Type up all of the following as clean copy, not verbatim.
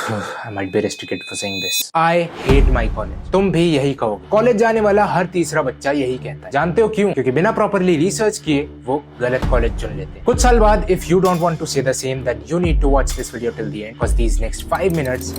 I might be restricted for saying this. I hate my college. तुम भी यही कहोगे। कॉलेज जाने वाला हर तीसरा बच्चा यही कहता है। जानते हो क्यों? क्योंकि बिना प्रॉपरली रिसर्च किए वो गलत कॉलेज चुन लेते हैं। कुछ साल बाद if you don't want to say the same, then you need to watch this video till the end, because these next 5 minutes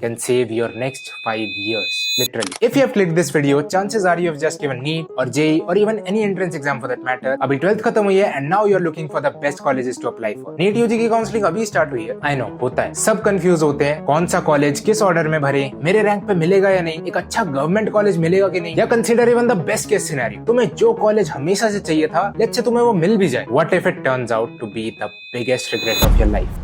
can save your next 5 years. Literally. If you have clicked this video, chances are you have just given NEET or JEE or even any entrance exam for that matter. अभी 12th खत्म हुई है and now you are looking for the best colleges to apply for. NEET UG की counselling अभी start हुई है। I know, होता है। सब कंफ्यूज होते हैं कौन सा कॉलेज किस ऑर्डर में भरे, मेरे रैंक पे मिलेगा या नहीं, एक अच्छा गवर्नमेंट कॉलेज मिलेगा कि नहीं, या consider even the best case scenario, तुम्हें जो कॉलेज हमेशा से चाहिए था, लेट्स से तुम्हें वो मिल भी जाए। What if it turns out to be the biggest regret of your life?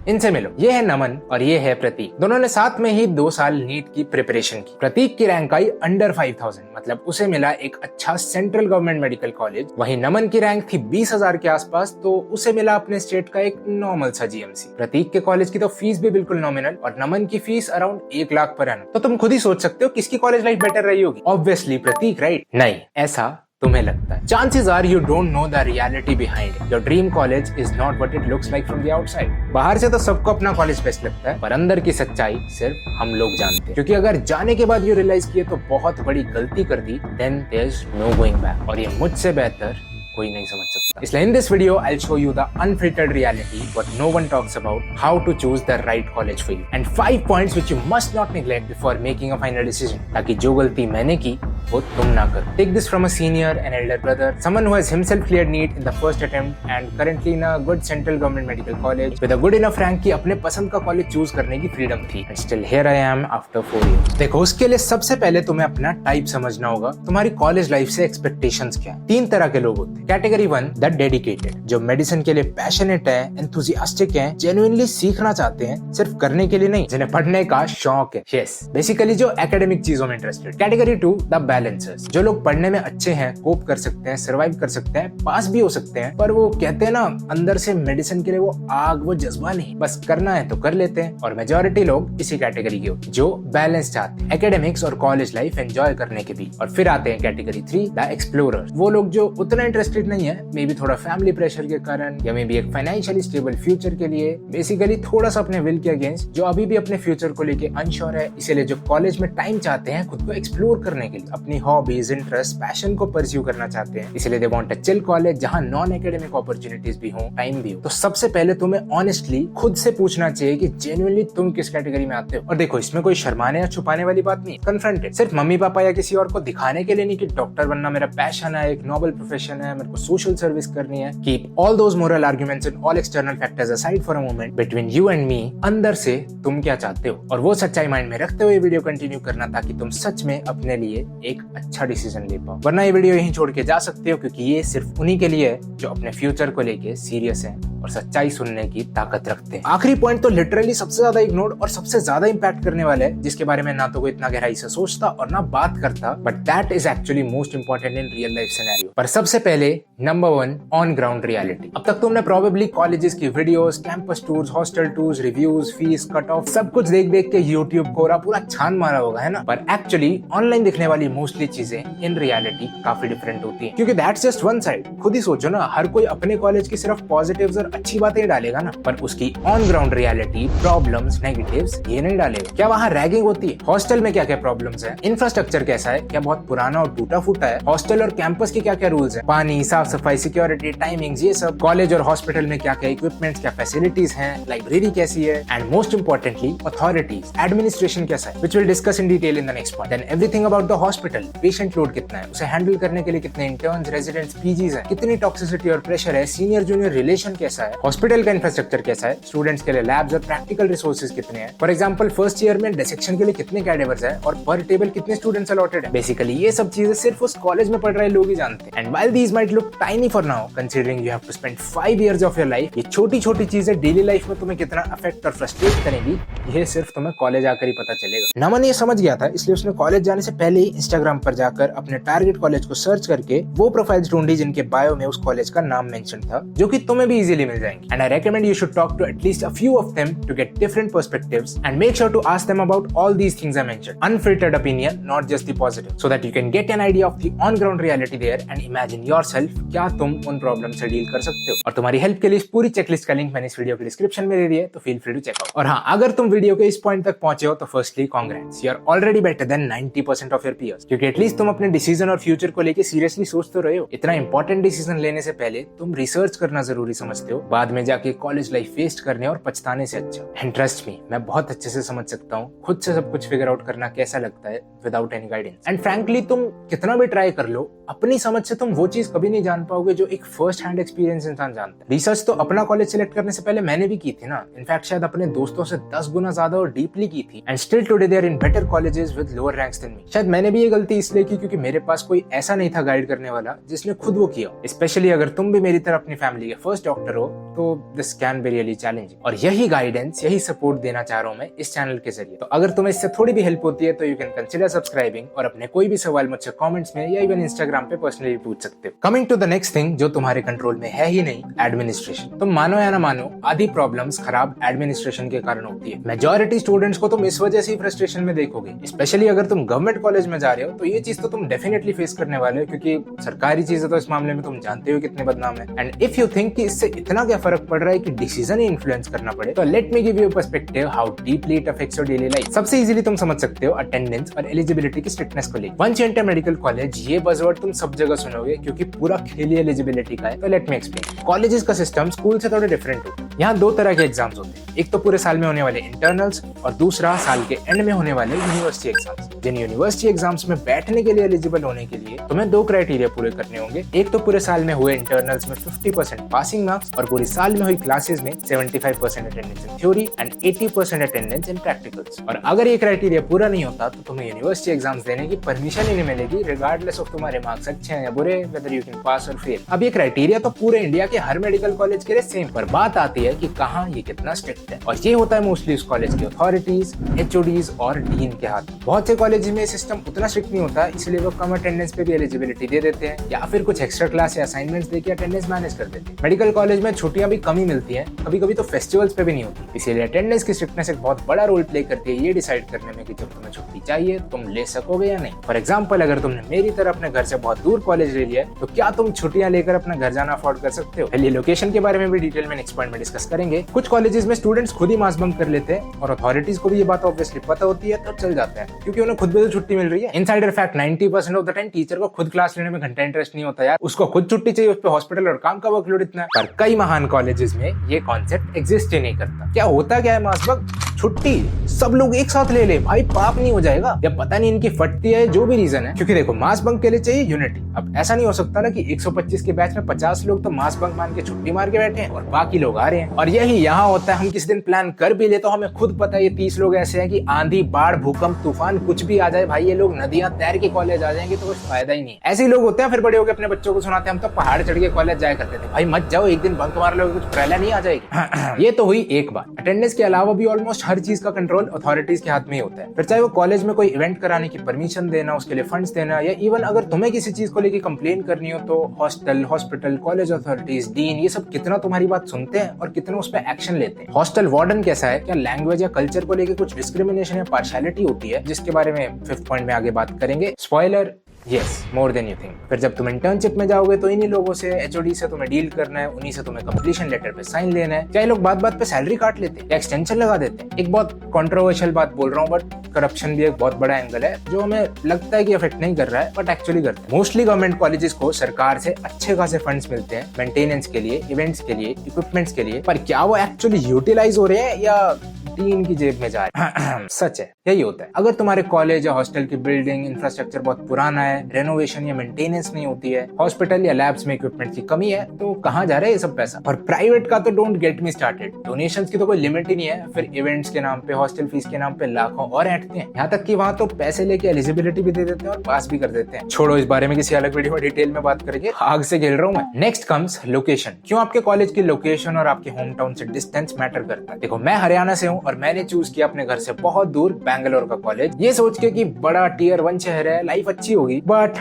इनसे मिलो। ये है नमन और ये है प्रतीक। दोनों ने साथ में ही 2 साल नीट की प्रिपरेशन की। प्रतीक की रैंक आई अंडर 5000, मतलब उसे मिला एक अच्छा सेंट्रल गवर्नमेंट मेडिकल कॉलेज। वहीं नमन की रैंक थी 20,000 के आसपास, तो उसे मिला अपने स्टेट का एक नॉर्मल सा जीएमसी। प्रतीक के कॉलेज की तो फीस भी बिल्कुल नॉमिनल और नमन की fees around 1 lakh per annum. तो तुम खुद ही सोच सकते हो किसकी कॉलेज लाइफ बेटर रही होगी। ऑब्वियसली प्रतीक, राइट? नहीं, ऐसा तुम्हें लगता है। Chances are you don't know the reality behind it. Your dream college is not what it looks like from the outside. बाहर से तो सबको अपना कॉलेज बेस्ट लगता है, पर अंदर की सच्चाई सिर्फ हम लोग जानते हैं। क्योंकि अगर जाने के बाद ये रियलाइज किए तो बहुत बड़ी गलती कर दी, then there's no going back. और ये मुझसे बेहतर कोई नहीं समझ सकता। इसलिए in this video I'll show you the unfiltered reality, what no one talks about, how to choose the right college for you, and 5 points which you must not neglect before making a final decision, ताकि जो गलती मैंने की वो तुम ना करो। Take this from a senior, an elder brother, someone who has himself cleared NEET in the first attempt and currently in a good central government medical college with a good enough rank कि अपने पसंद का college choose करने की freedom थी। And still here I am after 4 years. देखो, उसके लिए सबसे पहले तुम्हें अपना टाइप समझना होगा। तुम्हारी कॉलेज लाइफ से एक्सपेक्टेशंस क्या है। 3 तरह के लोग होते हैं। कैटेगरी 1, द डेडिकेटेड, जो मेडिसिन के लिए पैशनेट है, एंथुसियास्टिक है, जेन्युइनली सीखना चाहते हैं, सिर्फ करने के लिए नहीं, जिन्हें पढ़ने का शौक है। यस, बेसिकली जो एकेडमिक चीजों में इंटरेस्टेड। कैटेगरी 2, द बैलेंसर्स, जो लोग पढ़ने में अच्छे हैं, कोप कर सकते हैं, सर्वाइव कर सकते हैं, पास भी हो सकते हैं, पर वो कहते हैं ना, अंदर से मेडिसिन के लिए वो आग, वो जज्बा नहीं, बस करना है तो कर लेते हैं। और मेजोरिटी लोग इसी कैटेगरी के होते हैं, जो बैलेंस चाहते हैं, एकेडमिक्स और कॉलेज लाइफ एंजॉय करने के बीच। और फिर आते हैं कैटेगरी 3, द एक्सप्लोरर्स, वो लोग जो उतना इंटरेस्टेड नहीं है, मे बी थोड़ा फैमिली प्रेशर के कारण या मे बी एक फाइनेंशियली स्टेबल फ्यूचर के लिए, बेसिकली थोड़ा सा अपने विल के अगेंस्ट, जो अभी भी अपने फ्यूचर को लेके अनश्योर है, इसीलिए जो कॉलेज में टाइम चाहते हैं खुद को एक्सप्लोर करने के लिए, अपनी हॉबीज, इंटरेस्ट, पैशन को परस्यू करना चाहते हैं, इसलिए they want a chill college जहां नॉन एकेडमिक अपॉर्चुनिटीज भी हो, टाइम भी हो। तो सबसे पहले तुम्हें ऑनेस्टली खुद से पूछना चाहिए कि जेन्युइनली तुम किस कैटेगरी में आते हो। और देखो, इसमें कोई शर्माने या छुपाने वाली बात नहीं, कन्फ्रंट इट। सिर्फ मम्मी पापा या किसी और को दिखाने के लिए नहीं कि डॉक्टर बनना मेरा पैशन है, एक नोबल प्रोफेशन है, मेरे को सोशल सर्विस करनी है। Keep all those moral arguments and all external factors aside for a moment. Between you and me, अंदर से तुम क्या चाहते हो, और वो सच्चाई माइंड में रखते हुए वीडियो कंटिन्यू करना, ताकि तुम सच में अपने लिए एक अच्छा डिसीजन ले पाओ। वरना ये वीडियो यहीं छोड़ के जा सकते हो, क्योंकि ये सिर्फ उन्हीं के लिए है जो अपने फ्यूचर को लेके सीरियस हैं और सच्चाई सुनने की ताकत रखते हैं। आखिरी पॉइंट तो लिटरली सबसे ज्यादा इग्नोर्ड और सबसे ज्यादा इंपैक्ट करने वाला है, जिसके बारे में ना तो कोई इतना गहराई से सोचता और ना बात करता, but that is actually most important in real life scenario. पर सबसे पहले नंबर 1, ऑन ग्राउंड रियलिटी। अब तक तुमने प्रोबेबली कॉलेजेस की videos, campus tours, hostel tours, reviews, fees, cut off, सब कुछ देख देख के यूट्यूब कोरा पूरा छान मारा होगा, है ना? पर एक्चुअली ऑनलाइन दिखने वाली मोस्टली चीजें इन रियलिटी काफी डिफरेंट होती है, क्योंकि दैट्स जस्ट वन साइड। खुद ही सोचो ना, हर कोई अपने कॉलेज की सिर्फ पॉजिटिव्स और अच्छी बातें डालेगा ना, पर उसकी on ground reality, problems, negatives ये नहीं डालेगा। क्या वहाँ रैगिंग होती है? हॉस्टल में क्या क्या प्रॉब्लम्स है? इंफ्रास्ट्रक्चर कैसा है? क्या बहुत पुराना और टूटा फूटा है? हॉस्टल और कैंपस के क्या क्या रूल्स है? पानी, साफ सफाई, सिक्योरिटी, टाइमिंग्स, ये सब। कॉलेज और हॉस्पिटल में क्या क्या इक्विपमेंट्स, क्या फैसिलिटीज हैं, लाइब्रेरी कैसी है, and most importantly authorities, administration कैसा है, which will discuss in detail in the next part. Then everything about the hospital, patient load कितना है, उसे हैंडल करने के लिए कितने इंटर्न्स, रेजिडेंट्स, पीजीज है, कितनी टॉक्सिसिटी और प्रेशर है, सीनियर जूनियर रिलेशन कैसा है, हॉस्पिटल का इंफ्रास्ट्रक्चर कैसा है, स्टूडेंट्स के लिए लैब्स और प्रैक्टिकल रिसोर्सेज कितने हैं, फॉर एग्जांपल फर्स्ट ईयर में डिसेक्शन के लिए कितने कैडेवर्स है और पर टेबल कितने स्टूडेंट्स अलॉटेड है। बेसिकली ये सब चीजें सिर्फ उस कॉलेज में पढ़ रहे लोग ही जानते हैं। And while these might look tiny for now, considering you have to spend 5 years of your life, ये छोटी छोटी चीजें डेली लाइफ में तुम्हें कितना अफेक्ट और फ्रस्ट्रेट करेंगी, ये सिर्फ तुम्हें कॉलेज आकर ही पता चलेगा। नमन ये समझ गया था, इसलिए उसने कॉलेज जाने से पहले ही इंस्टाग्राम पर जाकर अपने टारगेट कॉलेज को सर्च करके वो प्रोफाइल्स ढूंढी जिनके बायो में उस कॉलेज का नाम मेंशन था, जो कि तुम्हें भी इजीली मिल जाएंगे। And I recommend you should talk to at least a few of them to get different perspectives and make sure to ask them about all these things I mentioned, unfiltered opinion, not just the positive, so that you can get an idea of the on ground reality there and imagine yourself क्या तुम उन problem से deal कर सकते हो। और तुम्हारी help के लिए इस पूरी चेकलिस्ट का लिंक मैंने इस वीडियो के डिस्क्रिप्शन में दे दिया है, तो feel free to check out. और हाँ, अगर तुम वीडियो के इस पॉइंट तक पहुंचे हो तो firstly congrats, you are already better than 90% of your peers, क्योंकि एटलीस्ट तुम अपने डिसीजन और फ्यूचर को लेके सीरियसली सोच तो रहे हो। इतना इंपॉर्टेंट डिसीजन लेने से पहले तुम रिसर्च करना जरूरी समझते हो, बाद में जाके कॉलेज लाइफ वेस्ट करने और पछताने से अच्छा। एंड ट्रस्ट मी, मैं बहुत अच्छे से समझ सकता हूँ खुद से सब कुछ फिगर आउट करना कैसा लगता है without any guidance. And frankly तुम कितना भी ट्राई कर लो, अपनी समझ से तुम वो चीज कभी नहीं जान पाओगे जो एक फर्स्ट हैंड एक्सपीरियंस इंसान जानता है। रिसर्च तो अपना कॉलेज सिलेक्ट करने से पहले मैंने भी की थी ना, इनफैक्ट शायद अपने दोस्तों से 10 गुना ज्यादा और डीपली की थी। And still today they are in better colleges with lower ranks than me. शायद मैंने भी ये गलती इसलिए की क्योंकि मेरे पास कोई ऐसा नहीं था गाइड करने वाला जिसने खुद वो किया। स्पेशली अगर तुम भी मेरी तरह अपनी फैमिली के फर्स्ट डॉक्टर हो तो this can be really challenging. और यही गाइडेंस, यही सपोर्ट देना चाह रहा हूँ मैं इस चैनल के जरिए। तो अगर तुम्हें इससे थोड़ी भी हेल्प होती है तो यू कैन कंसिडर सब्सक्राइबिंग और अपने कोई भी सवाल मुझसे कमेंट्स में या इवन इंस्टाग्राम पे पर्सनली पूछ सकते हो। Coming to the next thing जो तुम्हारे कंट्रोल में है ही नहीं, एडमिनिस्ट्रेशन। तुम मानो या ना मानो, आधी प्रॉब्लम्स खराब एडमिनिस्ट्रेशन के कारण होती है। मेजॉरिटी स्टूडेंट्स को तुम इस वजह से ही फ्रस्ट्रेशन में देखोगे। स्पेशली अगर तुम गवर्नमेंट कॉलेज में जा रहे हो तो ये चीज तो तुम डेफिनेटली फेस करने वाले हो, क्योंकि सरकारी चीजें तो इस मामले में तुम जानते हो कितने बदनाम है। एंड इफ यू थिंक कि इससे इतना क्या फर्क पड़ रहा है कि डिसीजन ही इन्फ्लुएंस करना पड़े, तो let me give you perspective how deeply it affects your daily life. सबसे इजीली तुम समझ सकते हो अटेंडेंस और एलिजिबिलिटी की स्ट्रिक्टनेस को लेकर। Once you enter medical college, ये बज़वर्ड तुम सब जगह सुनोगे क्योंकि पूरा खेल एलिजिबिलिटी का है। तो लेट मी एक्सप्लेन। कॉलेजेस का सिस्टम स्कूल से थोड़ा डिफरेंट होता है। यहाँ दो तरह के एग्जाम्स होते हैं, एक तो पूरे साल में होने वाले इंटरनल्स और दूसरा साल के एंड में होने वाले यूनिवर्सिटी एग्जाम्स। जिन यूनिवर्सिटी एग्जाम्स में बैठने के लिए एलिजिबल होने के लिए तुम्हें दो क्राइटेरिया पूरे करने होंगे। एक तो पूरे साल में हुए इंटरनल्स में 50% पासिंग मार्क्स और पूरी साल में हुई क्लासेस में 75% attendance in theory and 80% attendance in practicals. और अगर ये क्राइटेरिया पूरा नहीं होता तो तुम्हें यूनिवर्सिटी एग्जाम्स देने की परमिशन ही नहीं मिलेगी, रिगार्डलेस ऑफ तुम्हारे मार्क्स अच्छे हैं या बुरे, वेदर यू कैन पास और फेल। अब ये क्राइटेरिया तो पूरे इंडिया के हर मेडिकल कॉलेज के लिए सेम, पर बात आती है कि कहाँ ये कितना स्ट्रिक्ट है। और ये होता है मोस्टली उस कॉलेज की अथॉरिटीज, एचओडीज और डीन के हाथ। बहुत से कॉलेज में सिस्टम उतना स्ट्रिक्ट नहीं होता, इसलिए वो कम अटेंडेंस पे भी एलिजिबिलिटी दे देते हैं या फिर कुछ एक्स्ट्रा क्लास या असाइनमेंट्स देके अटेंडेंस मैनेज कर देते हैं। मेडिकल कॉलेज में छुट्टियां भी कम ही मिलती हैं, कभी कभी तो फेस्टिवल्स पे भी नहीं होती। इसीलिए अटेंडेंस की स्ट्रिक्टनेस एक बहुत बड़ा रोल प्ले करती है ये डिसाइड करने में कि जब तुम्हें छुट्टी चाहिए तुम ले सकोगे या नहीं। फॉर एग्जाम्पल, अगर तुमने मेरी तरह अपने घर से बहुत दूर कॉलेज ले लिया है तो क्या तुम छुट्टियां लेकर अपना घर जाना अफोर्ड कर सकते हो? पहले लोकेशन के बारे में भी डिटेल में नेक्स्ट पॉइंट में डिस्कस करेंगे। कुछ कॉलेजेस में स्टूडेंट्स खुद ही मास बंक कर लेते हैं और अथॉरिटीज को भी ये बात ऑब्वियसली पता होती है तो चल जाते हैं, क्योंकि उन्हें खुद भी तो छुट्टी मिल रही है। Insider fact, 90% of the time teacher को खुद क्लास लेने में घंटा इंटरेस्ट नहीं होता यार, उसको खुद छुट्टी चाहिए, उस पे हॉस्पिटल और काम का वर्कलोड इतना है। पर कई महान कॉलेजेस में ये कॉन्सेप्ट एग्जिस्ट ही नहीं करता। क्या होता क्या है, मास बंक, छुट्टी सब लोग एक साथ ले ले, भाई पाप नहीं हो जाएगा? या पता नहीं इनकी फटती है, जो भी रीजन है। क्योंकि देखो, मास बंक के लिए चाहिए यूनिटी। अब ऐसा नहीं हो सकता ना कि 125 के बैच में 50 लोग तो मास बंक मान के छुट्टी मार के बैठे हैं और बाकी लोग आ रहे हैं। और यही यहाँ होता है, हम किसी दिन प्लान कर भी ले तो हमें खुद पता है ये 30 लोग ऐसे हैं कि आंधी, बाढ़, भूकंप, तूफान कुछ भी आ जाए, भाई ये लोग नदियां तैर के कॉलेज आ जाएंगे तो कुछ फायदा ही नहीं। ऐसे ही लोग होते हैं फिर बड़े होकर अपने बच्चों को सुनाते हैं हम तो पहाड़ चढ़ के कॉलेज जाया करते थे। भाई मत जाओ, एक दिन बंक मार लो, कुछ प्रलय नहीं आ जाएगी। ये तो हुई एक बात। अटेंडेंस के अलावा भी ऑलमोस्ट हर चीज का कंट्रोल अथॉरिटीज के हाथ में ही होता है। फिर चाहे वो कॉलेज में कोई इवेंट कराने की परमिशन देना, उसके लिए फंड्स देना, या इवन अगर तुम्हें किसी चीज को लेकर कंप्लेन करनी हो तो hostel, hospital, college authorities, dean, ये सब कितना तुम्हारी बात सुनते हैं और कितना उस पर एक्शन लेते हैं। हॉस्टल वार्डन कैसा है, क्या लैंग्वेज या कल्चर को लेकर कुछ डिस्क्रिमिनेशन या पार्शियलिटी होती है, जिसके बारे में 5th पॉइंट में आगे बात करेंगे। Spoiler, yes, more than you think. फिर जब तुम इंटर्नशिप में जाओगे तो इन्हीं लोगों से, एचओडी से तुम्हें डील करना है, उन्हीं से तुम्हें कंप्लीशन लेटर पे साइन लेना है। चाहे लोग बात बात पे सैलरी काट लेते हैं या एक्सटेंशन लगा देते हैं। एक बहुत कंट्रोवर्शियल बात बोल रहा हूँ, बट करप्शन भी एक बहुत बड़ा एंगल है जो हमें लगता है कि अफेक्ट नहीं कर रहा है, बट एक्चुअली करता है। मोस्टली गवर्नमेंट कॉलेजेस को सरकार से अच्छे खासे फंड्स मिलते हैं मेंटेनेंस के लिए, इवेंट्स के लिए, इक्विपमेंट्स के लिए, पर क्या वो एक्चुअली यूटिलाइज हो रहे हैं या डीन की जेब में जा रहे हैं? सच है, यही होता है। अगर तुम्हारे कॉलेज या हॉस्टल की बिल्डिंग इंफ्रास्ट्रक्चर बहुत पुराना है, रेनोवेशन या मेंटेनेंस नहीं होती है, हॉस्पिटल या लैब्स में इक्विपमेंट की कमी है, तो कहाँ जा रहा है ये सब पैसा? और प्राइवेट का तो don't get me started, donations की तो कोई लिमिट ही नहीं है। फिर इवेंट्स के नाम पे, हॉस्टल फीस के नाम पे लाखों और ऐंठते हैं। यहाँ तक कि वहाँ तो पैसे लेके एलिजिबिलिटी भी दे देते हैं और पास भी कर देते हैं। छोड़ो, इस बारे में किसी अलग वीडियो में डिटेल में बात करेंगे, आग से खेल रहा हूँ मैं। Next comes location. क्यों आपके कॉलेज की लोकेशन और आपके होम टाउन से डिस्टेंस मैटर करता है? देखो, मैं हरियाणा से हूँ और मैंने चूज किया अपने घर से बहुत दूर बैंगलोर का कॉलेज, ये सोच के कि बड़ा टियर 1 शहर है, लाइफ अच्छी होगी। But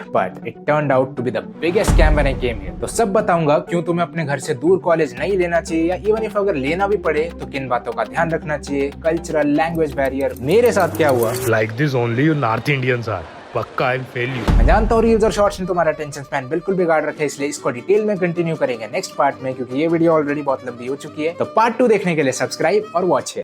it turned out to be the biggest scam when I came here. तो सब बताऊंगा क्यों तुम्हें अपने घर से दूर कॉलेज नहीं लेना चाहिए, या इवन इफ अगर लेना भी पड़े तो किन बातों का ध्यान रखना चाहिए, कल्चरल, लैंग्वेज बैरियर। मेरे साथ क्या हुआ, Like this only you North Indians are. पक्का I'll fail you. मैं जानता हूँ रील्स और शॉर्ट्स ने तुम्हारा अटेंशन स्पैन बिल्कुल बिगाड़ रखा है, इसलिए इसको डिटेल में कंटिन्यू करेंगे नेक्स्ट पार्ट में, क्योंकि ये वीडियो ऑलरेडी बहुत लंबी हो चुकी है। तो पार्ट 2 देखने के लिए सब्सक्राइब और वॉच है।